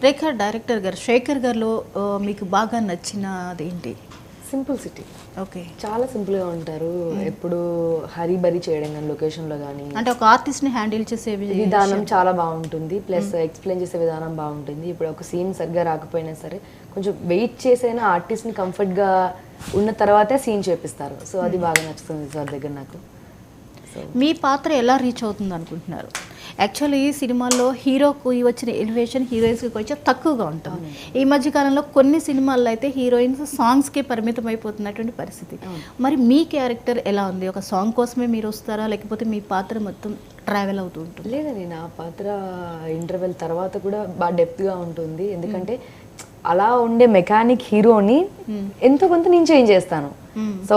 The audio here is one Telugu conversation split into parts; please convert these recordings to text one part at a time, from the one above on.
రేఖ డైరెక్టర్ గారు శేఖర్ గారిలో మీకు బాగా నచ్చినది ఏంటి? సింప్లిసిటీ. ఓకే, చాలా సింపుల్గా ఉంటారు. ఎప్పుడు హరీబరీ చేయడం కానీ లొకేషన్లో కానీ అంటే ఒక ఆర్టిస్ట్ని హ్యాండిల్ చేసే విధానం చాలా బాగుంటుంది. ప్లస్ ఎక్స్ప్లెయిన్ చేసే విధానం బాగుంటుంది. ఇప్పుడు ఒక సీన్ సరిగ్గా రాకపోయినా సరే కొంచెం వెయిట్ చేసైనా ఆర్టిస్ట్ని కంఫర్ట్గా ఉన్న తర్వాతే సీన్ చేపిస్తారు. సో అది బాగా నచ్చుతుంది సార్ దగ్గర నాకు. మీ పాత్ర ఎలా రీచ్ అవుతుంది అనుకుంటున్నారు? యాక్చువల్లీ ఈ సినిమాల్లో హీరోకు వచ్చిన ఎలివేషన్ హీరోయిన్స్కి కొంచెం తక్కువగా ఉంటుంది. ఈ మధ్య కాలంలో కొన్ని సినిమాల్లో అయితే హీరోయిన్స్ సాంగ్స్కే పరిమితం అయిపోతున్నటువంటి పరిస్థితి. మరి మీ క్యారెక్టర్ ఎలా ఉంది? ఒక సాంగ్ కోసమే మీరు వస్తారా, లేకపోతే మీ పాత్ర మొత్తం ట్రావెల్ అవుతూ ఉంటుంది? లేదండి, నా పాత్ర ఇంటర్వెల్ తర్వాత కూడా బాగా డెప్త్గా ఉంటుంది. ఎందుకంటే అలా ఉండే మెకానిక్ హీరోని ఎంతో కొంత నేను చేంజ్ చేస్తాను. సో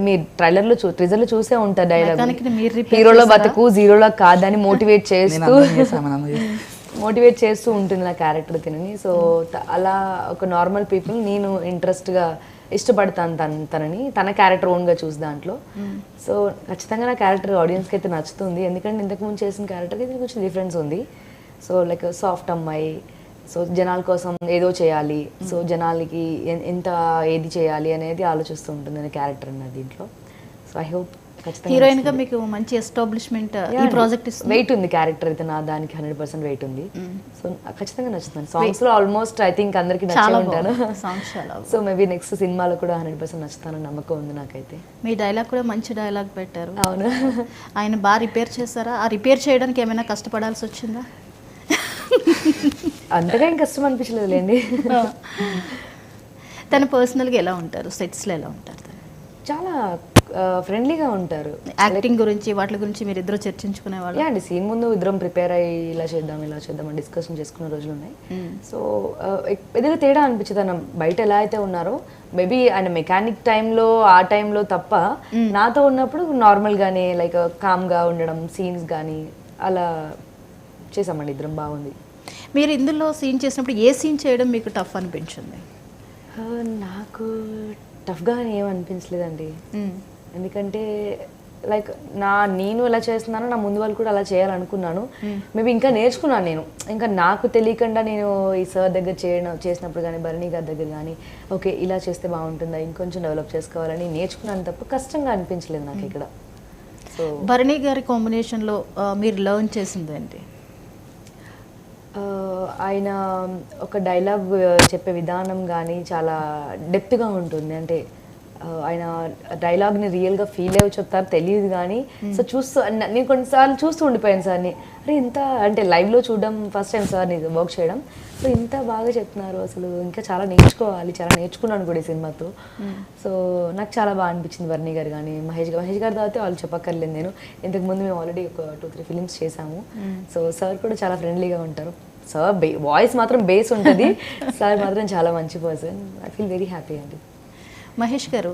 మీ ట్రైలర్లో ట్రిజర్లో చూసే ఉంటారు డైలాగ్, హీరోలో బతుకు జీరోలో కాదని మోటివేట్ చేస్తూ ఉంటుంది నా క్యారెక్టర్ తినని. సో అలా ఒక నార్మల్ పీపుల్ నేను ఇంట్రెస్ట్గా ఇష్టపడతాను తనని, తన క్యారెక్టర్ ఓన్గా చూసి దాంట్లో. సో ఖచ్చితంగా నా క్యారెక్టర్ ఆడియన్స్కి అయితే నచ్చుతుంది. ఎందుకంటే ఇంతకుముందు చేసిన క్యారెక్టర్కి ఇది కొంచెం డిఫరెన్స్ ఉంది. సో లైక్ సాఫ్ట్ అమ్మాయి, సో జనాల కోసం ఏదో చేయాలి, సో జనాలకి ఎంత ఏది చేయాలి అనేది ఆలోచిస్తూ ఉంటుంది అనే క్యారెక్టర్ అన్నది దీంట్లో. సో ఐ హోప్ ఖచ్చితంగా హీరోయిన్ గా మీకు మంచి ఎస్టాబ్లిష్మెంట్ ఈ ప్రాజెక్ట్ వెయిట్ ఉంది. క్యారెక్టర్ అయితే నా దానికి 100% వెయిట్ ఉంది. సో ఖచ్చితంగా నచ్చుతుంది. సాంగ్స్ లో ఆల్మోస్ట్ ఐ థింక్ అందరికి నచ్చే ఉంటాను. సో మేబీ నెక్స్ట్ సినిమాలో కూడా 100% నచ్చుతానని నమ్మకం ఉంది నాకైతే. మీ డైలాగ్ కూడా మంచి డైలాగ్ పెట్టారు. అవును, ఆయన బాగా రిపేర్ చేస్తారా? ఆ రిపేర్ చేయడానికి ఏమైనా కష్టపడాల్సి వచ్చిందా? అంతగా ఏం కష్టం అనిపించలేదు లేండి. తను పర్సనల్గా ఎలా ఉంటారు? సెట్స్లో ఎలా ఉంటారు? చాలా ఫ్రెండ్లీగా ఉంటారు. యాక్టింగ్ గురించి వాటి గురించి మీరు ఇద్దరు చర్చించుకునేవాళ్ళు? అండి, సీన్ ముందు ఇద్దరం ప్రిపేర్ అయ్యి ఇలా చేద్దాం అని డిస్కషన్ చేసుకున్న రోజులు ఉన్నాయి. సో పెద్దగా తేడా అనిపించింది. ఆయన బయట ఎలా అయితే ఉన్నారో మేబీ ఆయన మెకానిక్ టైంలో ఆ టైంలో తప్ప నాతో ఉన్నప్పుడు నార్మల్గానే లైక్ కామ్గా ఉండడం, సీన్స్ కానీ అలా చేసామండి ఇద్దరం. బాగుంది. మీరు ఇందులో సీన్ చేసినప్పుడు ఏ సీన్ చేయడం మీకు టఫ్ అనిపించింది? నాకు టఫ్గా ఏమనిపించలేదండి. ఎందుకంటే లైక్ నేను ఎలా చేస్తున్నానో నా ముందు వాళ్ళు కూడా అలా చేయాలనుకున్నాను. మేబీ ఇంకా నేర్చుకున్నాను నేను. ఇంకా నాకు తెలియకుండా నేను ఈ సార్ దగ్గర చేసినప్పుడు కానీ భరణి గారి దగ్గర కానీ ఓకే ఇలా చేస్తే బాగుంటుందా, ఇంకొంచెం డెవలప్ చేసుకోవాలని నేర్చుకున్నాను తప్ప కష్టంగా అనిపించలేదు నాకు ఇక్కడ. సో భరణి గారి కాంబినేషన్లో మీరు లర్న్ చేసింది ఏంటి? ఆయన ఒక డైలాగ్ చెప్పే విధానం కానీ చాలా డెప్త్గా ఉంటుంది. అంటే ఆయన డైలాగ్ని రియల్గా ఫీల్ అయ్యి చెప్తారు తెలియదు కానీ సో నేను కొన్నిసార్లు చూస్తూ ఉండిపోయాను సార్ని. అరే ఇంత అంటే లైవ్లో చూడడం ఫస్ట్ టైం సార్ని వర్క్ చేయడం. సో ఇంత బాగా చెప్తున్నారు, అసలు ఇంకా చాలా నేర్చుకోవాలి, చాలా నేర్చుకున్నాను కూడా ఈ సినిమాతో. సో నాకు చాలా బాగా అనిపించింది. వర్ణి గారు కానీ మహేష్ గారి తర్వాత వాళ్ళు చెప్పక్కర్లేదు. నేను ఇంతకుముందు మేము ఆల్రెడీ ఒక 2-3 ఫిలిమ్స్ చేశాము. సో సార్ కూడా చాలా ఫ్రెండ్లీగా ఉంటారు. సార్ వాయిస్ మాత్రం బేస్ ఉంటుంది, సార్ మాత్రం చాలా మంచి person. I feel very happy అండి. మహేష్ గారు,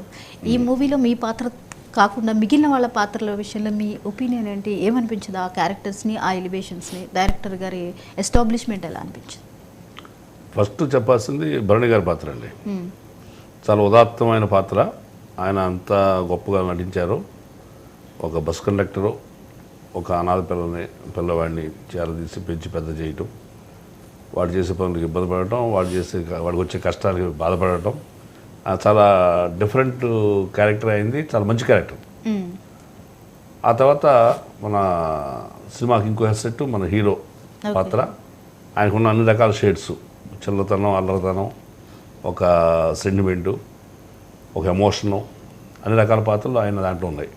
ఈ మూవీలో మీ పాత్ర కాకుండా మిగిలిన వాళ్ళ పాత్రల విషయంలో మీ ఒపీనియన్ ఏంటి? ఏమనిపించింది? ఆ క్యారెక్టర్స్ని, ఆ ఎలివేషన్స్ని, డైరెక్టర్ గారి ఎస్టాబ్లిష్మెంట్ ఎలా అనిపించింది? ఫస్ట్ చెప్పాల్సింది భరణి గారి పాత్ర అండి. చాలా ఉదాత్తమైన పాత్ర. ఆయన అంత గొప్పగా నటించారు. ఒక బస్ కండక్టరు, ఒక అనాథ పిల్లవాడిని చేరదీసి పెంచి పెద్ద చేయటం, వాడు చేసే పనులకు ఇబ్బంది పడటం, వాడికి వచ్చే కష్టాలకి బాధపడటం, చాలా డిఫరెంట్ క్యారెక్టర్ అయింది. చాలా మంచి క్యారెక్టర్. ఆ తర్వాత మన సినిమాకి ఇంకో హెడ్సెట్ మన హీరో పాత్ర. ఆయనకున్న అన్ని రకాల షేడ్స్, చిల్లతనం, అల్లరితనం, ఒక సెంటిమెంటు, ఒక ఎమోషను, అన్ని రకాల పాత్రలు ఆయన దాంట్లో ఉన్నాయి.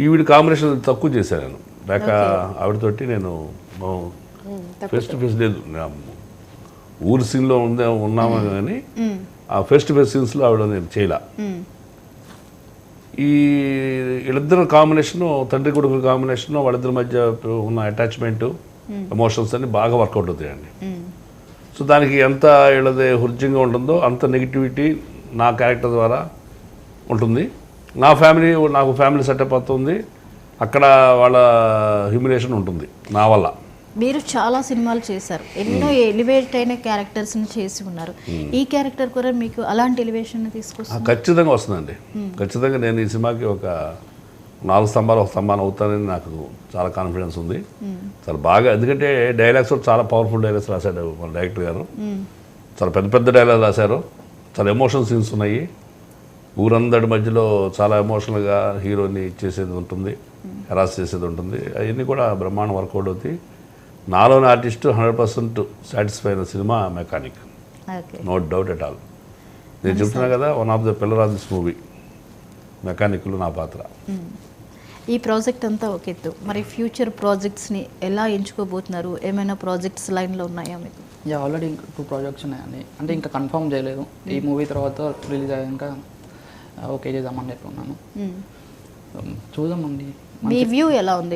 ఈవిడ కాంబినేషన్ తక్కువ చేశాను నేను. లేక ఆవిడతోటి నేను ఫేస్ టు ఫేస్ లేదు, ఊరి సీన్లో ఉన్నాము కానీ ఆ ఫేస్ టు ఫేస్ సీన్స్లో ఆవిడ నేను చేయలే. ఈ వీళ్ళిద్దరు కాంబినేషను, తండ్రి కొడుకు కాంబినేషను, వాళ్ళిద్దరి మధ్య ఉన్న అటాచ్మెంటు, ఎమోషన్స్ అన్ని బాగా వర్కౌట్ అవుతాయండి. సో దానికి ఎంత వీళ్ళది హృద్యంగా ఉంటుందో అంత నెగిటివిటీ నా క్యారెక్టర్ ద్వారా ఉంటుంది. నాకు ఫ్యామిలీ సెటప్ అవుతుంది, అక్కడ వాళ్ళ హ్యూమిలేషన్ ఉంటుంది నా వల్ల. మీరు చాలా సినిమాలు చేశారు, ఎన్నో ఎలివేట్ అయిన క్యారెక్టర్స్ని చేసి ఉన్నారు. ఈ క్యారెక్టర్ కూడా మీకు అలాంటి ఎలివేషన్ తీసుకొస్తుంది? ఖచ్చితంగా వస్తుందండి. ఖచ్చితంగా నేను ఈ సినిమాకి ఒక 4 స్తంభాలు ఒక స్తంభాన్ని అవుతానని నాకు చాలా కాన్ఫిడెన్స్ ఉంది. చాలా బాగా, ఎందుకంటే డైలాగ్స్ చాలా పవర్ఫుల్ డైలాగ్స్ రాశాడు మన డైరెక్టర్ గారు. చాలా పెద్ద పెద్ద డైలాగ్ రాశారు. చాలా ఎమోషనల్ సీన్స్ ఉన్నాయి. ఊరందరి మధ్యలో చాలా ఎమోషనల్గా హీరోని చేసేది ఉంటుంది, హెరాస్ చేసేది ఉంటుంది. అవన్నీ కూడా బ్రహ్మాండం వర్కౌట్ అవుతాయి. నాలోని ఆర్టిస్టు 100% సాటిస్ఫై అయిన cinema Mechanic, okay. No doubt at all. నేను చెప్తున్నా కదా, one of the pillar of this movie మెకానిక్లో నా పాత్ర. ఈ ప్రాజెక్ట్ అంతా ఒక ఎత్తు, మరి ఫ్యూచర్ ప్రాజెక్ట్స్ని ఎలా ఎంచుకోబోతున్నారు? ఏమైనా ప్రాజెక్ట్స్ లైన్లో ఉన్నాయా మీకు? ఆల్రెడీ 2 ప్రాజెక్ట్స్ ఉన్నాయండి. అంటే ఇంకా కన్ఫర్మ్ చేయలేదు. ఈ మూవీ తర్వాత రిలీజ్ అయ్యాక ఓకే చేద్దామని చెప్పి ఉన్నాను. చూద్దామండి. మీ వ్యూ ఎలా ఉంది?